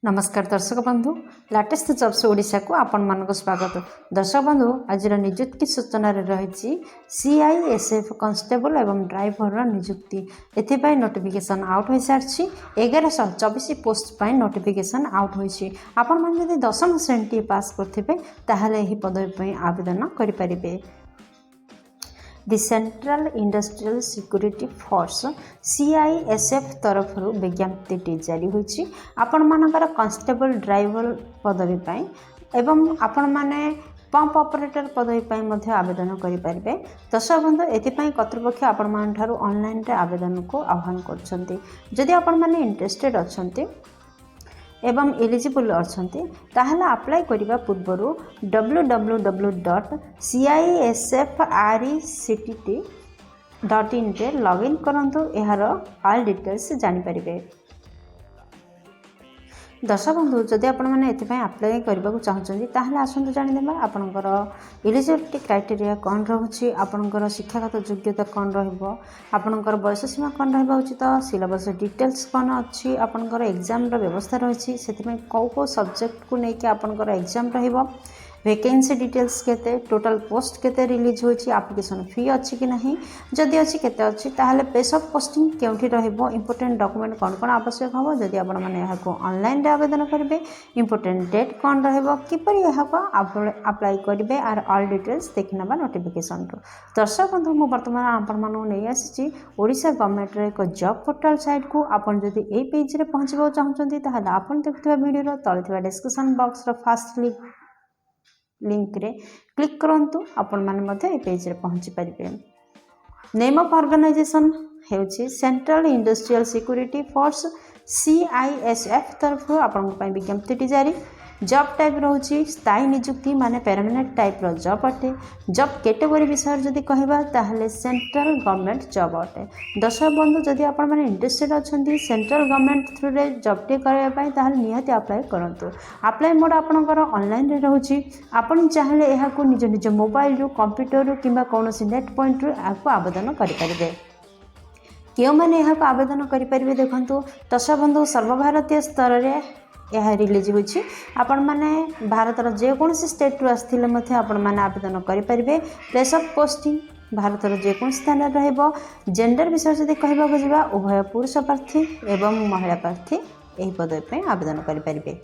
नमस्कार दर्शक बंधु लाटेस्ट जब्स ओडिशा को आपण मानक स्वागत। दर्शक बंधु आज निजुक्ति सूचना रही CISF कांस्टेबल एवं ड्राइवर निजुक्ति एथपाई नोटिफिकेशन आउट हो सारी 1124 पोस्ट पर नोटिफिकेशन आउट होती। आपण मैंने जब 10वीं श्रेणी पास करते ताहले पदवी आवेदन करें। The central industrial security force CISF तरफ विज्ञप्ति जारी होती। आपण मानकर कांस्टेबल ड्राइवर पदवी एवं आपण माने पंप ऑपरेटर पदवी मध्य आवेदन करें। दर्शक बंधु एपाई कर्तृपक्ष आपण मान ठारू ऑनलाइन रे आवेदन को आह्वान करछंती। जदि आपण माने इंटरेस्टेड अछंती एवं एलिजिबल अछंती ताहले अप्लाई करिबा पूर्वरु www.cisfrect.in रे लॉगिन करंतु। एहार ऑल डिटेल्स जानि परिबे। दर्शक बंधु जदि आपण मैंने एथपाई अप्लाई करने को चाहते ताहले आसतु जानीदेवा आपणकर एलिजिबिलिटी क्राइटेरिया कौन रोचे, आपणकर शिक्षागत योग्यता कौन रहा, बयस सीमा कौन रहा उचित, सिलेबस डिटेल्स कौन अच्छी, आपणकर एग्जाम व्यवस्था रही से कौ सब्जेक्ट को लेकिन आपणकर एग्जाम रहिबो, वैकेंसी डिटेल्स केते, टोटल पोस्ट केते रिलीज होची, एप्लिकेशन फी अच्छी कि नहीं, जदि अच्छी केते अच्छी ताहले प्लेस ऑफ पोस्टिंग केउठी रहिबो, इंपोर्टेंट डॉक्यूमेंट कौन कौन आवश्यक हो, जदि आपण माने एहा को ऑनलाइन रे आवेदन करिवे, इंपोर्टेंट डेट कौन रहिबो, किपरि एहा को अप्लाई करिवे आर ऑल डिटेल्स देखिनबा नोटिफिकेशन रो। दर्शक बंधु मु वर्तमान आपण मानु नै आसीची ओडिशा गवर्नमेंट रे एक जॉब पोर्टल साइट को। आपण जदि ए पेज रे पहुंचबो चाहउछंती ताहले आपण देखुवा वीडियो रो तळे थिबा डिस्क्रिप्शन बॉक्स रो फर्स्ट लिंक रे क्लिक करंतु। आपण माने मध्ये ए पेज रे पहुंची परिबे। नेम ऑफ ऑर्गेनाइजेशन हेउची central industrial security force CISF तरफ आपण पई विज्ञप्ति जारी। जॉब टाइप रोची स्थायी नियुक्ति माने परमानेंट टाइप रो जॉब अटे। जॉब कैटेगरी विषय जदि कहबा ताहले सेंट्रल गवर्नमेंट जॉब अटे। दर्शक बंधु जदि आपण माने इंटरेस्टेड अछंती सेंट्रल गवर्नमेंट थ्रू रे जॉब टे करबा पई ताहले निहाती अप्लाई करंतु। अप्लाई मोड आपनकर ऑनलाइन रे रहउची। आपण चाहले एहा को निज निज मोबाइल रो कंप्यूटर रो किबा कोनोसी नेट पॉइंट रो आपको आवेदन करि परिबे। केउ माने एहा को आवेदन करि परिबे देखंतु। दर्शक बंधु सर्वभारतीय स्तर रे यह रिलीज होची। आपण माने भारतर जेकोसी स्टेट रु आस्थिले मथे आपण माने आवेदन करि परिबे। प्लेस ऑफ पोस्टिंग भारतर जेकोसी स्थान रे रहइबो। जेंडर विषय जदि कहबा को जिबा उभय पुरुष प्रार्थी एवं महिला प्रार्थी एही पदवी पे आवेदन करि परिबे।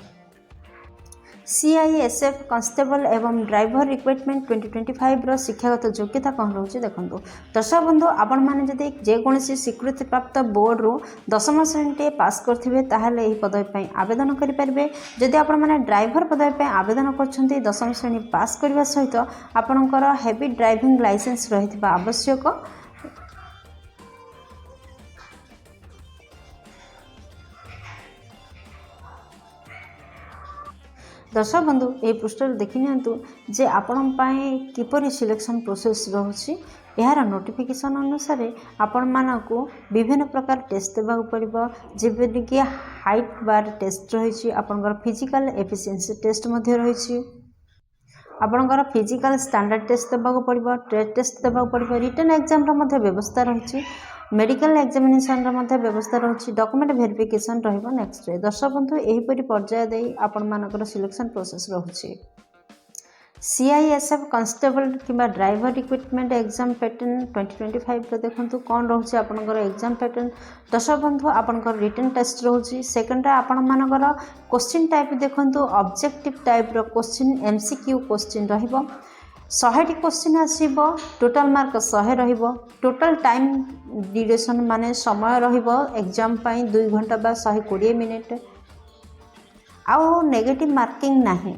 CISF कांस्टेबल एवं ड्राइवर रिक्रुटमेंट 2025 रो शिक्षागत योग्यता कौन रोचे देखंतु। दर्शक बंधु आपण माने जदि जेकोसी स्वीकृति प्राप्त बोर्ड रो 10वीं श्रेणी पास करथिबे ताहले एही पदवी पे आवेदन करि परिबे। जदि आपण माने ड्राइवर पदवी पे आवेदन करछंती 10वीं श्रेणी पास करबा सहित आपणकर हेवी ड्राइविंग लाइसेंस रहितबा आवश्यक। दर्शक बंधु ये पृष्ठ देखि नियंतु जे आपण पाए किपरि सिलेक्शन प्रोसेस रोची। यार नोटिफिकेशन अनुसार आपण मानकु विभिन्न प्रकार टेस्ट देबा पड़िबो। जेबे कि हाइट बार टेस्ट रही, आपनकर फिजिकल एफिशिएंसी टेस्ट मध्ये रही, आपनकर फिजिकल स्टैंडर्ड टेस्ट देबा पड़िबो, ट्रेड टेस्ट देबा पड़िबो, रिटन एग्जाम रो मध्ये व्यवस्था रही, मेडिकल एग्जामिनेशन रो व्यवस्था रही, डॉक्यूमेंट वेरिफिकेशन रहिबो नेक्स्ट रे। दर्शक बंधु एही परि पर्याय देई आपण मानकर सिलेक्शन प्रोसेस रहुछि। CISF कांस्टेबल किबा ड्राइवर रिक्रुटमेंट एग्जाम पैटर्न 2025 रे देखंतु कोन रहउछि आपनकर एग्जाम पैटर्न। दर्शक बंधु आपनकर रिटन टेस्ट रहउछि। सेकंड रे आपण मानकर क्वेश्चन टाइप देखंतु ऑब्जेक्टिव टाइप रो क्वेश्चन MCQ क्वेश्चन रहिबो। 100टी क्वेश्चन आसीबो, टोटल मार्क 100 रहिबो। टोटल टाइम ड्यूरेशन माने समय रहिबो एग्जाम पई 2 घंटा बा 120 मिनिट। आउ नेगेटिव मार्किंग नाही।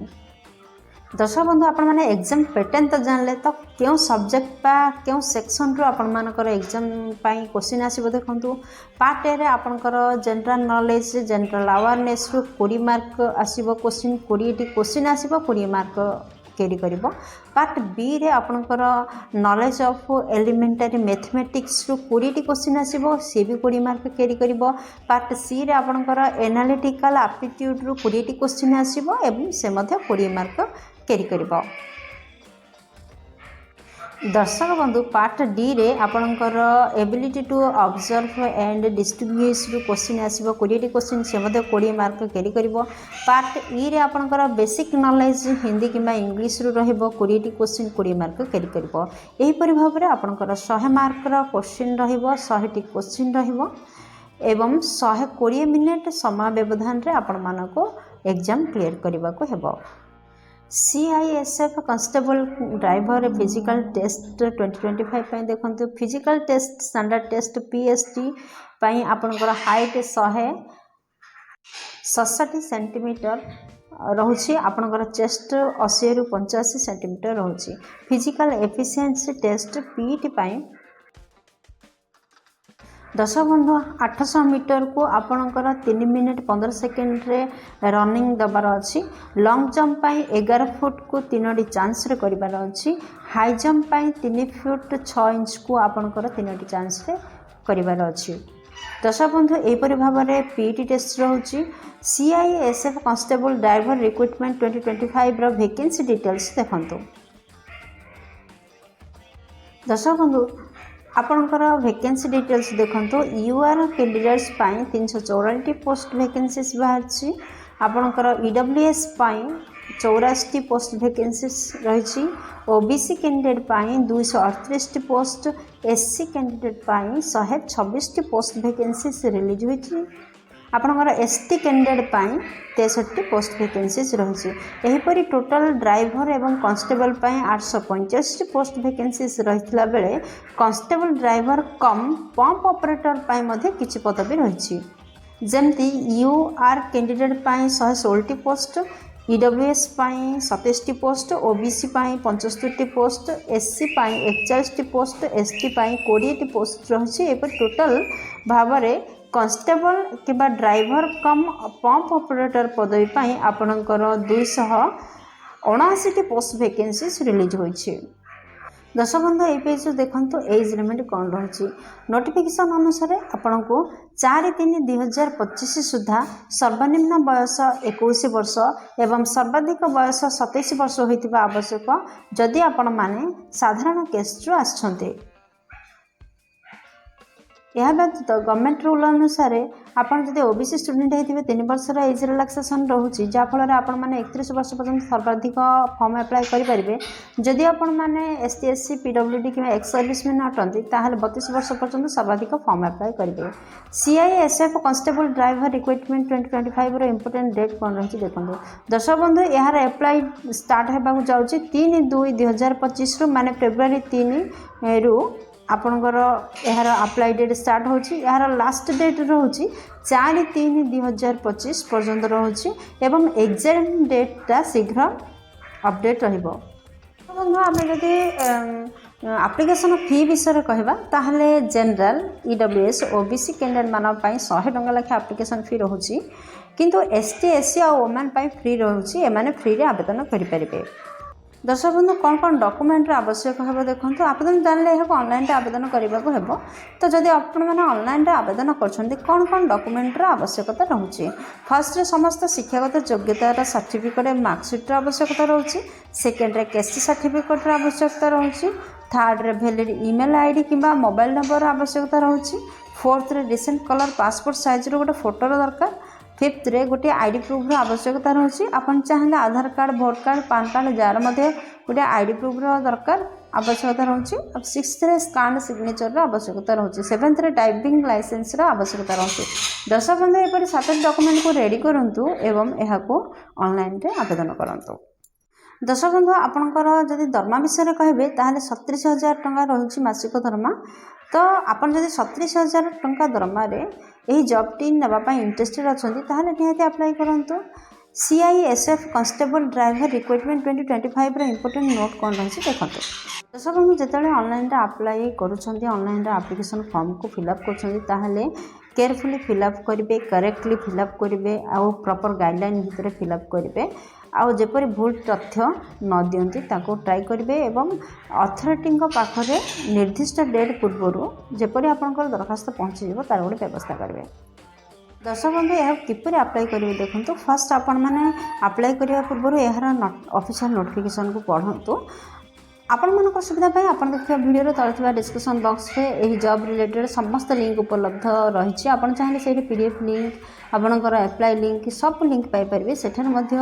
दर्शक बंधु आपण माने एग्जाम पैटर्न तो जानले तो क्यों सब्जेक्ट बा क्यों सेक्शन रो आपण मानकर एग्जाम पई क्वेश्चन आसीबो देखंतु। पार्ट ए रे आपनकर जनरल नॉलेज जनरल अवेयरनेस रो 20 मार्क आसीबो क्वेश्चन। 20टी क्वेश्चन आसीबो 20 मार्क कैरी करिबो। पार्ट बी रे आपनकर नॉलेज ऑफ एलिमेंटरी मैथमेटिक्स रो 20टी क्वेश्चन आसीबो, से भी 20 मार्क कैरी करिबो। पार्ट सी रे आपनकर एनालिटिकल एप्टीट्यूड रो 20टी क्वेश्चन आसीबो एवं से मध्ये 20 मार्क कैरी करिबो। दर्शक बंधु पार्ट डी रे आपणकर ability to observe and distinguish question आसो 20 क्वेश्चन से 20 मार्क कैरी कर। पार्ट ई रे आपणकर बेसिक नॉलेज हिंदी किंबा इंग्लिश रू रहिबो 20 क्वेश्चन 20 मार्क कैरी करिवो। एही परि भाव रे आपणकर 100 मार्क रो क्वेश्चन रहिबो 100 टी क्वेश्चन रहिबो एवं 120 मिनिट समय व्यवधान रे आपण मानको एग्जाम क्लियर करबा को हेबो। CISF constable driver physical test 2025 पाई देखंतु physical test standard test PST पाई आपनकर हाइट 167 सेंटीमीटर रहुछि आपनकर चेस्ट 80 रु 85 सेंटीमीटर रहुछि। फिजिकल एफिशिएंसी टेस्ट PET पाई दर्शक बंधु 800 मीटर को आपणकर 3 मिनिट 15 सेकेंड रे रनिंग दबार अच्छी। लॉन्ग जंप पाई 11 फुट को 3टी चांस रे करिबार अच्छी। हाई जंप पाई 3 फुट 6 इंच को आपणकर 3टी चांस रे करिबार अच्छी। दर्शक बंधु एपरि भाव में PET टेस्ट रहुछि। CISF कॉन्स्टेबल ड्राइवर रिक्रुटमेंट 2025 रो वैकेंसी डिटेल्स देखंतु। दर्शक बंधु आपणकर वैकेंसी डिटेल्स देखंतु। UR कैंडिडेट्स पाई 384 पोस्ट वैकेंसीज बाहर। आपणकर EWS पाई 84 पोस्ट वैकेंसीज रही। OBC कैंडिडेट पाई 238 पोस्ट, SC कैंडिडेट पाई 126 पोस्ट वैकेंसीज रिलीज हुई। आपणकर ST कैंडिडेट पाई 63 पोस्ट वैकेंसीज रही। एहीपरि टोटल ड्राइवर एवं कांस्टेबल पाई 885 पोस्ट वैकेंसीज रही बेले constable driver cum pump operator पाई मध्ये किछि पदवी रही। जेमती UR कैंडिडेट पाई 116 पोस्ट, EWS पाई 27 पोस्ट, OBC पाई 75 पोस्ट, SC पाई 41 पोस्ट, ST पाई 20 पोस्ट रही। एपर टोटल भाव में कांस्टेबल किबा ड्राइवर कम पंप ऑपरेटर पदवी पाई आपणकर 279 पोस्ट वैकेंसीज रिलीज होइछि। दर्शक बंधु ये पेज देखंतु एज लिमिट कौन रही। नोटिफिकेशन अनुसार आपन को 4/3/2025 सुधा सर्वनिम्न बयस 21 वर्ष एवं सर्वाधिक बयस 27 वर्ष होइतिबा आवश्यक जदि आपण माने साधारण केस रो आछंते। यह व्यतीत गवर्नमेंट रूल अनुसार आपन जदि OBC स्टूडेंट होते 3 वर्ष एज रिलैक्सेशन रोचे जहाँफल आपण मैंने 31 वर्ष पर्यंत सर्वाधिक फॉर्म अप्लाई करेंगे। जदि आपण मैंने ST SC PWD कि एक्स सर्विसमैन अटंती ताहले 32 वर्ष पर्यंत सर्वाधिक फॉर्म अप्लाई करेंगे। CISF कॉन्स्टेबल ड्राइवर रिक्रुटमेंट 2025 रो इंपोर्टेंट डेट कौन रही देखो। दर्शक बंधु यार अप्लाई स्टार्ट होगा जाऊँगी 3/2/2025 रु माने फेब्रुआरी 3 रु आपणकर यार अप्लाई डेट स्टार्ट होची। यार लास्ट डेट रोची 4/3/2025 पर्यंत रोची एवं एग्जाम डेटा शीघ्र अपडेट रहिबो। बंधु आम जदि एप्लिकेशन फी विषय कहवा ताहले जनरल EWS OBC कैंडिडेट मान 100 टंका लेखा एप्लिकेशन फी रोची किंतु ST SC और वोमेन फ्री रोची एमाने फ्री रे आवेदन करि परिबे। दर्शक बंधु कौन कौन डॉक्यूमेंट आवश्यक हे देखो। आवेदन जानले यह ऑनलाइन आवेदन करने को हेबो। तो जदि आपण मैंने ऑनलाइन आवेदन करछन्ती कौन कौन डॉक्यूमेंट आवश्यकता रोचे। फर्स्ट समस्त शिक्षागत योग्यतार सर्टिफिकेट मार्कशीट आवश्यकता रोचे। सेकेंड कैस्ट सर्टिफिकेट आवश्यकता रोचे। थर्ड वैलिड ईमेल ID किंबा मोबाइल नंबर आवश्यकता रोचे। Fourth recent colour passport size रो गोटे फोटो दरकार। फिफ्थ रे गोटे ID प्रूफ आवश्यकता रोचे। आपन चाहेले आधार कार्ड भोट कार्ड पान कार्ड जार मध्य गोटे ID प्रूफ दरकार आवश्यकता रोचे। अब सिक्स्थ रे स्कान सिग्नेचर आवश्यकता रोचे। सेवेंथ रे ड्राइविंग लाइसेंस आवश्यकता रोचे। दर्शक बंधु एपरि 7 डॉक्यूमेंट को रेडी करंतु एवं एहा को ऑनलाइन रे आवेदन करंतु। दर्शक बंधु आपणकर जदि दरमा विषय कहबे ताहले 37,000 टंका रहुछि मासिक दरमा। तो आपन जदि 37,000 टंका दरमा रे एही जॉब टी नेबा पई इंटरेस्टेड अछंती ताहले निहाती अप्लाई करंतु। CISF कॉन्स्टेबल ड्राइवर रिक्रुटमेंट 2025 रो इंपोर्टेंट नोट कौन रही देखते। दर्शक बंधु जिते ऑनलाइन अप्लाई करुँच ऑनलाइन एप्लिकेशन फॉर्म को फिलअप कर केयरफुली फिलअप करेंगे करेक्टली फिलअप करेंगे आउ प्रॉपर गाइडलाइन भितर फिलअप करेंगे आउ जेपरी भूल तथ्य न दियंती ताको ट्राई करेंगे एवं अथॉरिटी पाखरे निर्दिष्ट डेट पूर्व जेपरी आपंकर दरखास्त पहुँची तार गोटे व्यवस्था करेंगे। दर्शक बंधु यह किपर अप्लाई करेंगे देखो। फर्स्ट आपण मैंने अप्लाई करने पूर्व यार ऑफिशियल नोटिफिकेशन को पढ़ंतु। ଆପଣମାନଙ୍କ ସୁବିଧା ପାଇଁ ଆପଣ ଦେଖିଥିବା ଭିଡ଼ିଓର ତଳେ ଥିବା ଡିସ୍କ୍ରିପ୍ସନ୍ ବକ୍ସରେ ଏହି ଜବ୍ ରିଲେଟେଡ୍ ସମସ୍ତ ଲିଙ୍କ୍ ଉପଲବ୍ଧ ରହିଛି। ଆପଣ ଚାହିଁଲେ ସେଇଠି PDF ଲିଙ୍କ୍, ଆପଣଙ୍କର ଆପ୍ଲାଏ ଲିଙ୍କ୍ ସବୁ ଲିଙ୍କ୍ ପାଇପାରିବେ। ସେଠାରେ ମଧ୍ୟ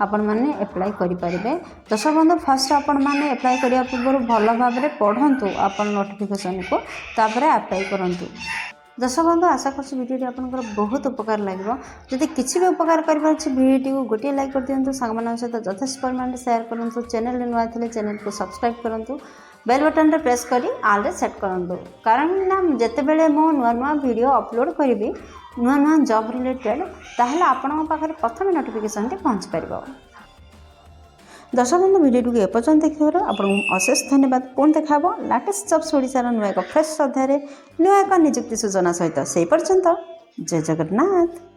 ଆପଣମାନେ ଆପ୍ଲାଏ କରିପାରିବେ। ଦର୍ଶକ ବନ୍ଧୁ, ଫାର୍ଷ୍ଟ ଆପଣମାନେ ଆପ୍ଲାଏ କରିବା ପୂର୍ବରୁ ଭଲ ଭାବରେ ପଢ଼ନ୍ତୁ ଆପଣ ନୋଟିଫିକେସନ୍କୁ, ତାପରେ ଆପ୍ଲାଏ କରନ୍ତୁ। ଦର୍ଶକ ବନ୍ଧୁ, ଆଶା କରୁଛି ଭିଡ଼ିଓଟି ଆପଣଙ୍କର ବହୁତ ଉପକାର ଲାଗିବ। ଯଦି କିଛି ବି ଉପକାର କରିପାରୁଛି ଭିଡ଼ିଓଟିକୁ ଗୋଟିଏ ଲାଇକ୍ କରିଦିଅନ୍ତୁ, ସାଙ୍ଗମାନଙ୍କ ସହିତ ଯଥେଷ୍ଟ ପରିମାଣରେ ସେୟାର କରନ୍ତୁ। ଚ୍ୟାନେଲରେ ନୂଆ ଥିଲେ ଚ୍ୟାନେଲକୁ ସବସ୍କ୍ରାଇବ୍ କରନ୍ତୁ, ବେଲ୍ ବଟନରେ ପ୍ରେସ୍ କରି ଆଲ୍ରେ ସେଟ୍ କରନ୍ତୁ। କାରଣ ନା ଯେତେବେଳେ ମୁଁ ନୂଆ ନୂଆ ଭିଡ଼ିଓ ଅପଲୋଡ଼ କରିବି ନୂଆ ନୂଆ ଜବ୍ ରିଲେଟେଡ୍, ତାହେଲେ ଆପଣଙ୍କ ପାଖରେ ପ୍ରଥମେ ନୋଟିଫିକେସନ୍ଟି ପହଞ୍ଚିପାରିବ। ଦର୍ଶକ ବନ୍ଧୁ, ଭିଡ଼ିଓଟିକୁ ଏପର୍ଯ୍ୟନ୍ତ ଦେଖିଥିବାରୁ ଆପଣଙ୍କୁ ଅଶେଷ ଧନ୍ୟବାଦ। ପୁଣି ଦେଖା ହେବ ଲାଟେଷ୍ଟ ଜବ୍ସ ଓଡ଼ିଶାର ନୂଆ ଏକ ଫ୍ରେଶ୍ ଅଧ୍ୟାୟରେ ନୂଆ ଏକ ନିଯୁକ୍ତି ସୂଚନା ସହିତ। ସେହି ପର୍ଯ୍ୟନ୍ତ ଜୟ ଜଗନ୍ନାଥ।